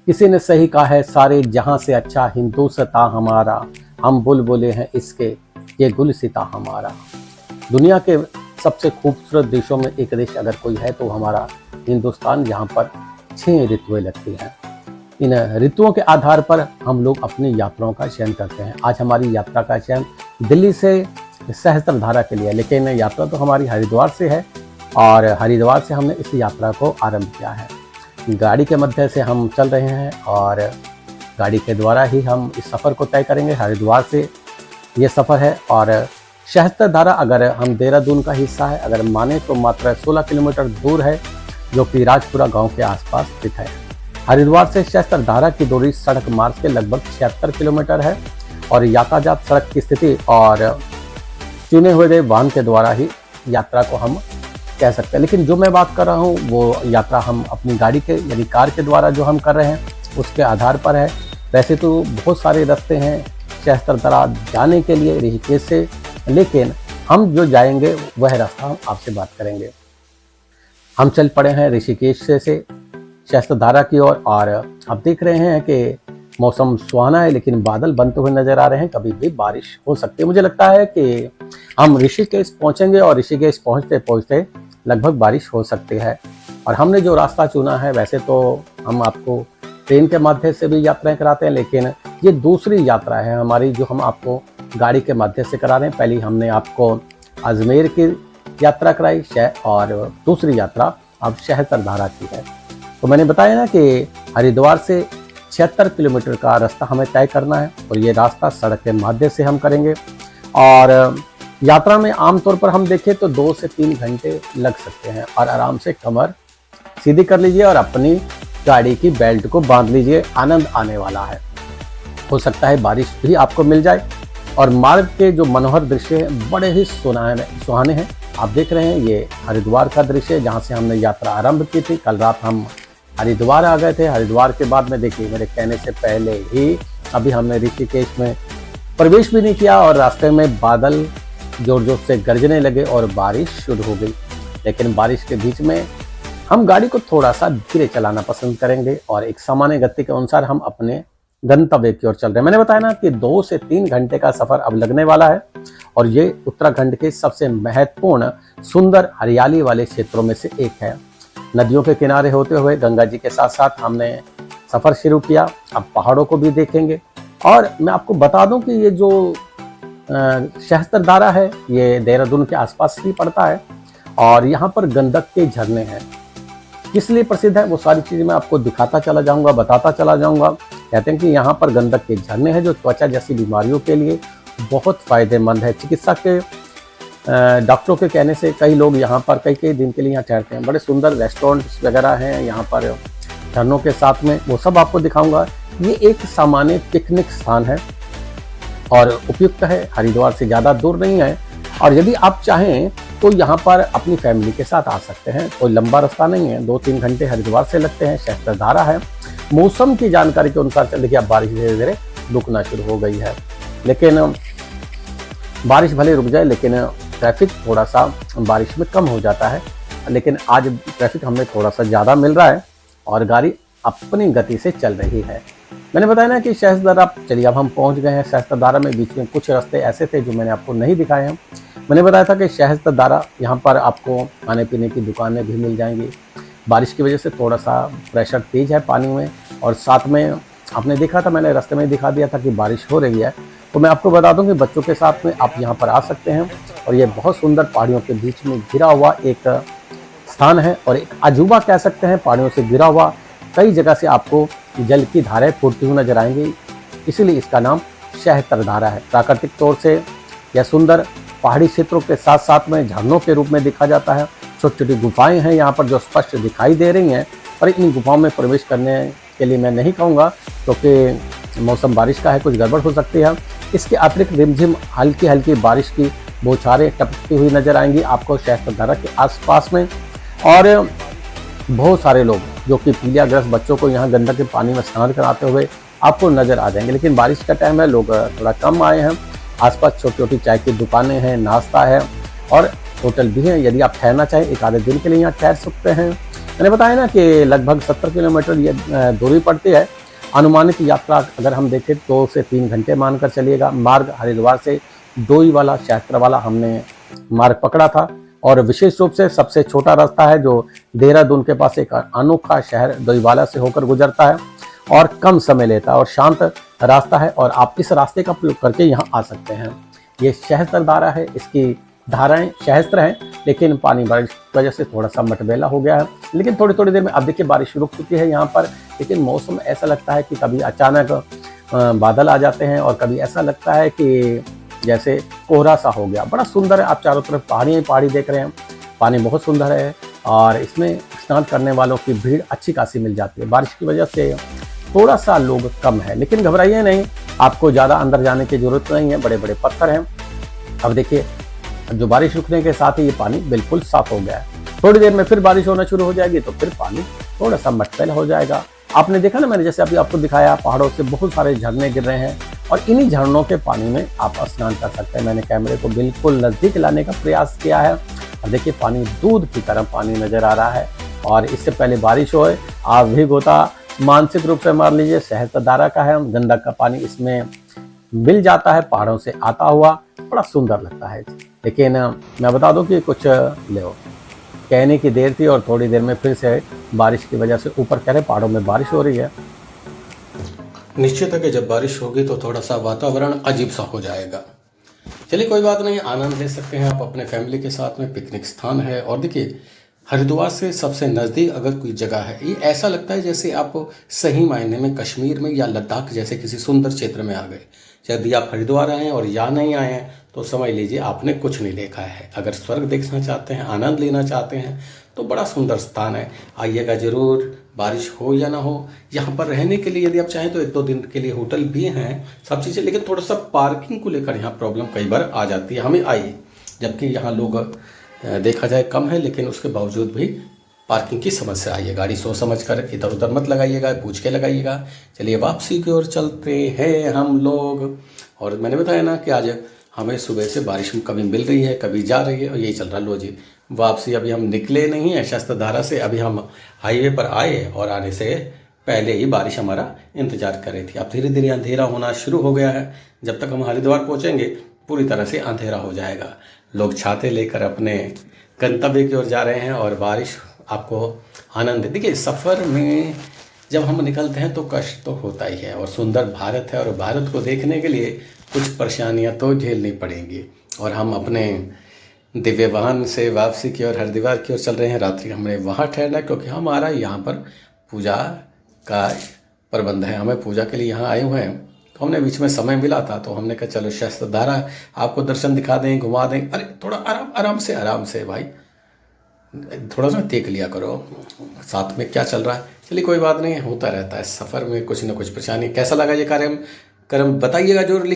किसी ने सही कहा है, सारे जहां से अच्छा हिंदुस्तां हमारा, हम बुलबुलें हैं इसके, ये गुलसिता हमारा। दुनिया के सबसे खूबसूरत देशों में एक देश अगर कोई है तो हमारा हिंदुस्तान, जहाँ पर 6 ऋतुएं लगती हैं। इन ऋतुओं के आधार पर हम लोग अपनी यात्राओं का चयन करते हैं। आज हमारी यात्रा का चयन दिल्ली से सहस्त्रधारा के लिए, लेकिन यात्रा तो हमारी हरिद्वार से है और हरिद्वार से हमने इस यात्रा को आरंभ किया है। गाड़ी के मध्य से हम चल रहे हैं और गाड़ी के द्वारा ही हम इस सफ़र को तय करेंगे। हरिद्वार से ये सफ़र है और सहस्त्रधारा अगर हम देहरादून का हिस्सा है, अगर माने तो मात्र 16 किलोमीटर दूर है, जो कि राजपुरा गांव के आसपास स्थित है। हरिद्वार से सहस्त्रधारा की दूरी सड़क मार्ग के लगभग 76 किलोमीटर है और यातायात सड़क की स्थिति और चुने हुए वाहन के द्वारा ही यात्रा को हम कह सकते हैं। लेकिन जो मैं बात कर रहा हूँ वो यात्रा हम अपनी गाड़ी के यानी कार के द्वारा जो हम कर रहे हैं उसके आधार पर है। वैसे तो बहुत सारे रास्ते हैं सहस्त्रधारा जाने के लिए ऋषिकेश से, लेकिन हम जो जाएंगे वह रास्ता हम आपसे बात करेंगे। हम चल पड़े हैं ऋषिकेश से सहस्त्रधारा की ओर और आप देख रहे हैं कि मौसम सुहाना है, लेकिन बादल बनते हुए नजर आ रहे हैं। कभी भी बारिश हो सकती है। मुझे लगता है कि हम ऋषिकेश पहुंचेंगे और ऋषिकेश पहुंचते पहुंचते लगभग बारिश हो सकती है। और हमने जो रास्ता चुना है, वैसे तो हम आपको ट्रेन के माध्यम से भी यात्राएं कराते हैं, लेकिन ये दूसरी यात्रा है हमारी जो हम आपको गाड़ी के माध्यम से करा रहे हैं। पहले हमने आपको अजमेर की यात्रा कराई और दूसरी यात्रा अब सहस्त्रधारा की है। तो मैंने बताया ना कि हरिद्वार से 76 किलोमीटर का रास्ता हमें तय करना है और ये रास्ता सड़क के माध्यम से हम करेंगे। और यात्रा में आमतौर पर हम देखें तो 2 से 3 घंटे लग सकते हैं और आराम से कमर सीधी कर लीजिए और अपनी गाड़ी की बेल्ट को बांध लीजिए। आनंद आने वाला है। हो सकता है बारिश भी आपको मिल जाए और मार्ग के जो मनोहर दृश्य हैं बड़े ही सुहाने हैं। आप देख रहे हैं ये हरिद्वार का दृश्य जहाँ से हमने यात्रा आरंभ की थी। कल रात हम हरिद्वार आ गए थे। हरिद्वार के बाद में देखिए मेरे कहने से पहले ही अभी हमने ऋषिकेश में प्रवेश भी नहीं किया और रास्ते में बादल जोर जोर से गरजने लगे और बारिश शुरू हो गई। लेकिन बारिश के बीच में हम गाड़ी को थोड़ा सा धीरे चलाना पसंद करेंगे और एक सामान्य गति के अनुसार हम अपने गंतव्य की ओर चल रहे हैं। मैंने बताया ना कि 2 से 3 घंटे का सफर अब लगने वाला है और ये उत्तराखंड के सबसे महत्वपूर्ण सुंदर हरियाली वाले क्षेत्रों में से एक है। नदियों के किनारे होते हुए गंगा जी के साथ साथ हमने सफर शुरू किया। अब पहाड़ों को भी देखेंगे और मैं आपको बता दूं कि ये जो सहस्त्रधारा है ये देहरादून के आसपास ही पड़ता है और यहाँ पर गंडक के झरने हैं। किस लिए प्रसिद्ध है वो सारी चीजें मैं आपको दिखाता चला जाऊंगा, बताता चला जाऊंगा। कहते हैं कि यहाँ पर गंडक के झरने हैं जो त्वचा जैसी बीमारियों के लिए बहुत फायदेमंद है। चिकित्सा के डॉक्टरों के कहने से कई लोग यहाँ पर कई दिन के लिए यहाँ ठहरते हैं। बड़े सुंदर रेस्टोरेंट्स वगैरह हैं यहाँ पर झरनों के साथ में, वो सब आपको दिखाऊंगा। ये एक सामान्य पिकनिक स्थान है और उपयुक्त है, हरिद्वार से ज़्यादा दूर नहीं है और यदि आप चाहें तो यहाँ पर अपनी फैमिली के साथ आ सकते हैं। कोई लंबा रास्ता नहीं है, 2-3 घंटे हरिद्वार से लगते हैं। सहस्त्रधारा है। मौसम की जानकारी के अनुसार चल देखिए अब बारिश धीरे धीरे रुकना शुरू हो गई है, लेकिन बारिश भले रुक जाए लेकिन ट्रैफिक थोड़ा सा बारिश में कम हो जाता है। लेकिन आज ट्रैफिक हमें थोड़ा सा ज़्यादा मिल रहा है और गाड़ी अपनी गति से चल रही है। मैंने बताया ना कि सहस्त्रधारा, चलिए अब हम पहुंच गए हैं सहस्त्रधारा में। बीच में कुछ रास्ते ऐसे थे जो मैंने आपको नहीं दिखाए हैं। मैंने बताया था कि सहस्त्रधारा यहाँ पर आपको खाने पीने की दुकानें भी मिल जाएंगी। बारिश की वजह से थोड़ा सा प्रेशर तेज है पानी में और साथ में आपने देखा था, मैंने रास्ते में दिखा दिया था कि बारिश हो रही है। तो मैं आपको बता दूं कि बच्चों के साथ में आप यहाँ पर आ सकते हैं और ये बहुत सुंदर पहाड़ियों के बीच में घिरा हुआ एक स्थान है और एक अजूबा कह सकते हैं। पहाड़ियों से घिरा हुआ कई जगह से आपको जल की धाराएं फूटती हुई नजर आएंगी, इसीलिए इसका नाम सहस्त्रधारा है। प्राकृतिक तौर से यह सुंदर पहाड़ी क्षेत्रों के साथ साथ में झरनों के रूप में देखा जाता है। छोटी छोटी गुफाएं हैं यहाँ पर जो स्पष्ट दिखाई दे रही हैं, पर इन गुफाओं में प्रवेश करने के लिए मैं नहीं कहूँगा क्योंकि मौसम बारिश का है, कुछ गड़बड़ हो सकती है। इसके अतिरिक्त रिमझिम हल्की हल्की बारिश की बौछारें टपकती हुई नजर आएंगी आपको सहस्त्रधारा के आसपास में। और बहुत सारे लोग जो कि पीलियाग्रस्त बच्चों को यहाँ गंडक के पानी में स्नान कराते हुए आपको नजर आ जाएंगे। लेकिन बारिश का टाइम है, लोग थोड़ा कम आए हैं। आसपास छोटी छोटी चाय की दुकानें हैं, नाश्ता है और होटल भी हैं। यदि आप ठहरना चाहें एक आधे दिन के लिए यहाँ ठहर सकते हैं। मैंने बताया ना कि लगभग 70 किलोमीटर ये दूरी पड़ती है। अनुमानित यात्रा अगर हम देखें 2 से 3 घंटे मानकर चलिएगा। मार्ग हरिद्वार से डोईवाला शहस्त्रवाला हमने मार्ग पकड़ा था और विशेष रूप से सबसे छोटा रास्ता है जो देहरादून के पास एक अनोखा शहर डोईवाला से होकर गुजरता है और कम समय लेता है और शांत रास्ता है और आप इस रास्ते का प्रयोग करके यहाँ आ सकते हैं। ये सहस्त्र धारा है, इसकी धाराएं सहस्त्र हैं, लेकिन पानी बारिश की वजह से थोड़ा सा मटमैला हो गया है। लेकिन थोड़ी थोड़ी देर में अब देखिए बारिश रुक चुकी है यहाँ पर, लेकिन मौसम ऐसा लगता है कि कभी अचानक बादल आ जाते हैं और कभी ऐसा लगता है कि जैसे कोहरा सा हो गया। बड़ा सुंदर है, आप चारों तरफ पहाड़ी पहाड़ी देख रहे हैं, पानी बहुत सुंदर है और इसमें स्नान करने वालों की भीड़ अच्छी खासी मिल जाती है। बारिश की वजह से थोड़ा सा लोग कम है, लेकिन घबराइए नहीं, आपको ज़्यादा अंदर जाने की जरूरत नहीं है, बड़े बड़े पत्थर हैं। अब देखिए जो बारिश रुकने के साथ ही ये पानी बिल्कुल साफ हो गया है। थोड़ी देर में फिर बारिश होना शुरू हो जाएगी तो फिर पानी थोड़ा सा मटमैला हो जाएगा। आपने देखा ना, मैंने जैसे अभी आपको दिखाया, पहाड़ों से बहुत सारे झरने गिर रहे हैं और इन्हीं झरनों के पानी में आप स्नान कर सकते हैं। मैंने कैमरे को बिल्कुल नज़दीक लाने का प्रयास किया है और देखिए पानी दूध की तरह पानी नज़र आ रहा है। और इससे पहले बारिश होए, आप भी गोता मानसिक रूप से मार लीजिए। सहस्त्रधारा का है, गंडक का पानी इसमें मिल जाता है, पहाड़ों से आता हुआ, बड़ा सुंदर लगता है। लेकिन मैं बता दूं कि कुछ ले कहने की देर थी और थोड़ी देर में फिर से बारिश की वजह से ऊपर कह रहे पहाड़ों में बारिश हो रही है। निश्चित है कि जब बारिश होगी तो थोड़ा सा वातावरण अजीब सा हो जाएगा। चलिए कोई बात नहीं, आनंद ले सकते हैं आप अपने फैमिली के साथ में। पिकनिक स्थान है और देखिए हरिद्वार से सबसे नज़दीक अगर कोई जगह है, ये ऐसा लगता है जैसे आप सही मायने में कश्मीर में या लद्दाख जैसे किसी सुंदर क्षेत्र में आ गए। यदि आप हरिद्वार आए हैं और यहाँ नहीं आए हैं तो समझ लीजिए आपने कुछ नहीं देखा है। अगर स्वर्ग देखना चाहते हैं, आनंद लेना चाहते हैं तो बड़ा सुंदर स्थान है, आइएगा ज़रूर। बारिश हो या ना हो, यहाँ पर रहने के लिए यदि आप चाहें तो 1-2 दिन के लिए होटल भी हैं, सब चीज़ें। लेकिन थोड़ा सा पार्किंग को लेकर यहाँ प्रॉब्लम कई बार आ जाती है, हमें आई। जबकि यहाँ लोग देखा जाए कम है, लेकिन उसके बावजूद भी पार्किंग की समस्या आई है। गाड़ी सोच समझ कर इधर उधर मत लगाइएगा, पूछ के लगाइएगा। चलिए वापसी की ओर चलते हैं हम लोग। और मैंने बताया ना कि आज हमें सुबह से बारिश कभी मिल रही है कभी जा रही है और यही चल रहा। लो जी, वापसी अभी हम निकले नहीं है शस्त्रधारा से, अभी हम हाईवे पर आए और आने से पहले ही बारिश हमारा इंतजार कर रही थी। अब धीरे धीरे अंधेरा होना शुरू हो गया है। जब तक हम हरिद्वार पहुँचेंगे पूरी तरह से अंधेरा हो जाएगा। लोग छाते लेकर अपने गंतव्य की ओर जा रहे हैं और बारिश आपको आनंद। देखिए सफ़र में जब हम निकलते हैं तो कष्ट तो होता ही है, और सुंदर भारत है और भारत को देखने के लिए कुछ परेशानियां तो झेलनी पड़ेंगी। और हम अपने दिव्य वाहन से वापसी की ओर हरिद्वार की ओर चल रहे हैं। रात्रि हमने वहाँ ठहरना क्योंकि हमारा यहाँ पर पूजा का प्रबंध है, हमें पूजा के लिए यहाँ आए हुए हैं। तो हमने बीच में समय मिला था तो हमने कहा चलो शस्त्रधारा आपको दर्शन दिखा दें, घुमा दें। अरे थोड़ा आराम से भाई, थोड़ा सा देख लिया करो साथ में क्या चल रहा है। चलिए कोई बात नहीं, होता रहता है सफ़र में कुछ न कुछ परेशानी। कैसा लगा ये कार्यक्रम बताइएगा जरूर।